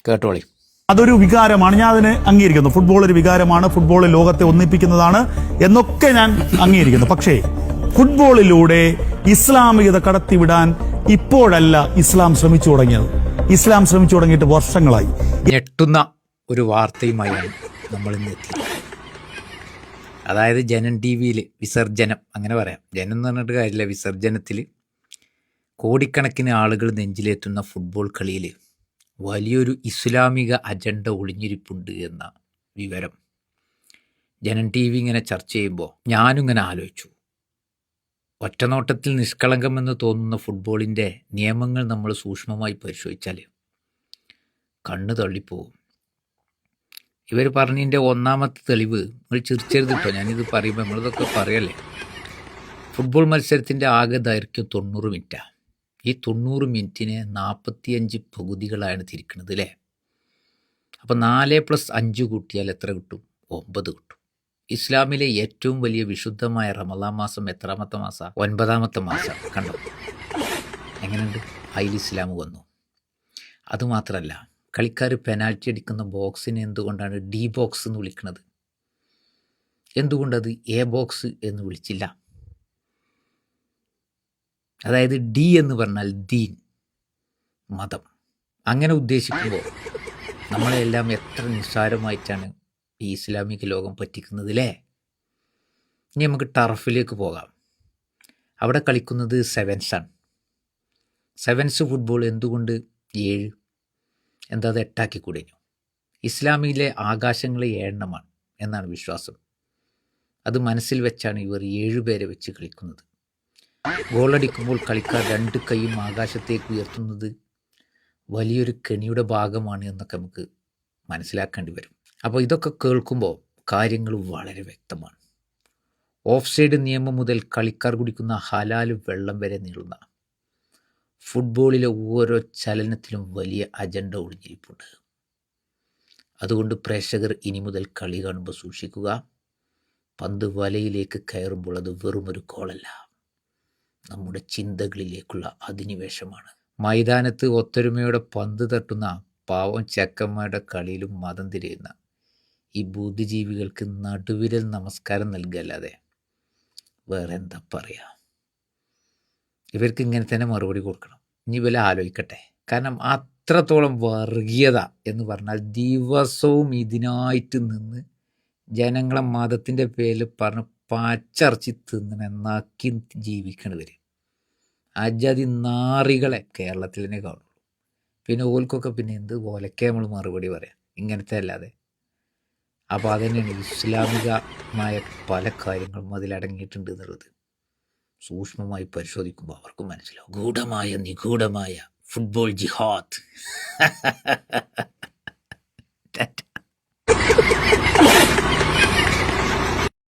കേട്ടോളി. അതൊരു വികാരമാണ്, ഞാൻ അതിനെ അംഗീകരിക്കുന്നു. ഫുട്ബോൾ ഒരു വികാരമാണ്, ഫുട്ബോൾ ലോകത്തെ ഒന്നിപ്പിക്കുന്നതാണ് എന്നൊക്കെ ഞാൻ അംഗീകരിക്കുന്നു. പക്ഷേ ഫുട്ബോളിലൂടെ ഇസ്ലാമികത കടത്തിവിടാൻ ഇപ്പോഴല്ല ഇസ്ലാം ശ്രമിച്ചു തുടങ്ങിയത്. ഇസ്ലാം ശ്രമിച്ചു തുടങ്ങിയിട്ട് വർഷങ്ങളായി. ഞെട്ടുന്ന ഒരു വാർത്തയുമായാണ് നമ്മൾ ഇന്ന് എത്തിയത്. അതായത് ജനം ടി വിയിൽ വിസർജനം, അങ്ങനെ പറയാം, ജനം എന്ന് പറഞ്ഞിട്ട് കാര്യമില്ല, വിസർജനത്തിൽ കോടിക്കണക്കിന് ആളുകൾ നെഞ്ചിലേറ്റുന്ന ഫുട്ബോൾ കളിയിൽ വലിയൊരു ഇസ്ലാമിക അജണ്ട ഒളിഞ്ഞിരിപ്പുണ്ട് എന്ന വിവരം ജനം ടി വി ഇങ്ങനെ ചർച്ച ചെയ്യുമ്പോൾ ഞാനും ഇങ്ങനെ ആലോചിച്ചു. ഒറ്റനോട്ടത്തിൽ നിഷ്കളങ്കമെന്ന് തോന്നുന്ന ഫുട്ബോളിൻ്റെ നിയമങ്ങൾ നമ്മൾ സൂക്ഷ്മമായി പരിശോധിച്ചാൽ കണ്ണ് തള്ളിപ്പോവും. ഇവർ പറഞ്ഞതിൻ്റെ ഒന്നാമത്തെ തെളിവ്, നിങ്ങൾ ചിരിച്ചരുത് കേട്ടോ, ഞാനിത് പറയുമ്പോൾ നമ്മളിതൊക്കെ പറയല്ലേ. ഫുട്ബോൾ മത്സരത്തിൻ്റെ ആകെ ദൈർഘ്യം 90 മിനിറ്റാണ്. ഈ 90 മിനിറ്റിനെ 45 പകുതികളാണ് തിരിക്കുന്നത് അല്ലേ. അപ്പോൾ 4+5 കൂട്ടിയാൽ എത്ര കിട്ടും? 9 കിട്ടും. ഇസ്ലാമിലെ ഏറ്റവും വലിയ വിശുദ്ധമായ റമദാൻ മാസം എത്രാമത്തെ മാസമാണ്? 9ാമത്തെ മാസം. കണ്ടോ എങ്ങനെയുണ്ട്? അതിൽ ഇസ്ലാം വന്നു. അതുമാത്രമല്ല, കളിക്കാർ പെനാൽറ്റി അടിക്കുന്ന ബോക്സിനെ എന്തുകൊണ്ടാണ് ഡി ബോക്സ് എന്ന് വിളിക്കുന്നത്? എന്തുകൊണ്ടത് എ ബോക്സ് എന്ന് വിളിച്ചില്ല? അതായത് ഡി എന്ന് പറഞ്ഞാൽ ദീൻ, മതം. അങ്ങനെ ഉദ്ദേശിക്കുമ്പോൾ നമ്മളെല്ലാം എത്ര നിസ്സാരമായിട്ടാണ് ഈ ഇസ്ലാമിക ലോകം പറ്റിക്കുന്നത് അല്ലേ. ഇനി നമുക്ക് ടർഫിലേക്ക് പോകാം. അവിടെ കളിക്കുന്നത് സെവൻസാണ്. സെവൻസ് ഫുട്ബോൾ എന്തുകൊണ്ട് 7? എന്താ അത് 8 കൂടിഞ്ഞു? ഇസ്ലാമിലെ ആകാശങ്ങളെ 7 എന്നാണ് വിശ്വാസം. അത് മനസ്സിൽ വെച്ചാണ് ഇവർ 7 പേരെ വെച്ച് കളിക്കുന്നത്. ഗോളടിക്കുമ്പോൾ കളിക്കാർ 2 കൈയും ആകാശത്തേക്ക് ഉയർത്തുന്നത് വലിയൊരു കെണിയുടെ ഭാഗമാണ് എന്നൊക്കെ നമുക്ക് മനസ്സിലാക്കേണ്ടി വരും. അപ്പോൾ ഇതൊക്കെ കേൾക്കുമ്പോൾ കാര്യങ്ങൾ വളരെ വ്യക്തമാണ്. ഓഫ് സൈഡ് നിയമം മുതൽ കളിക്കാർ കുടിക്കുന്ന ഹലാല് വെള്ളം വരെ നീളുന്ന ഫുട്ബോളിലെ ഓരോ ചലനത്തിലും വലിയ അജണ്ട ഒളിഞ്ഞിരിപ്പുണ്ട്. അതുകൊണ്ട് പ്രേക്ഷകർ ഇനി മുതൽ കളി കാണുമ്പോൾ സൂക്ഷിക്കുക. പന്ത് വലയിലേക്ക് കയറുമ്പോൾ അത് വെറുമൊരു ഗോളല്ല, നമ്മുടെ ചിന്തകളിലേക്കുള്ള അധിനിവേശമാണ്. മൈതാനത്ത് ഒത്തൊരുമയോടെ പന്ത് തട്ടുന്ന പാവം ചെക്കന്മാരുടെ കളിയിലും മതം തിരിയുന്ന ഈ ബുദ്ധിജീവികൾക്ക് നടുവിരൽ നമസ്കാരം നൽകുകയല്ലാതെ വേറെ എന്താ പറയുക? ഇവർക്ക് ഇങ്ങനെ തന്നെ മറുപടി കൊടുക്കണം. ഇനി വല്ല ആലോചിക്കട്ടെ. കാരണം അത്രത്തോളം വർഗീയത എന്ന് പറഞ്ഞാൽ ദിവസവും ഇതിനായിട്ട് നിന്ന് ജനങ്ങളെ മതത്തിൻ്റെ പേരിൽ പറഞ്ഞ് പച്ചറച്ചി തിന്നണ നക്കി ജീവിക്കണവർ അജാതി നാറികളെ കേരളത്തിൽ തന്നെ കാണുള്ളൂ. പിന്നെ ഓൽക്കൊക്കെ പിന്നെ എന്ത് ഓലക്കെ നമ്മൾ മറുപടി പറയാം, ഇങ്ങനത്തെ അല്ലാതെ. അപ്പോൾ അതുതന്നെയാണ് ഇസ്ലാമികമായ പല കാര്യങ്ങളും അതിലടങ്ങിയിട്ടുണ്ട് എന്നുള്ളത് സൂക്ഷ്മമായി പരിശോധിക്കുമ്പോൾ അവർക്ക് മനസ്സിലാവും. ഗൂഢമായ നിഗൂഢമായ ഫുട്ബോൾ ജിഹാദ്.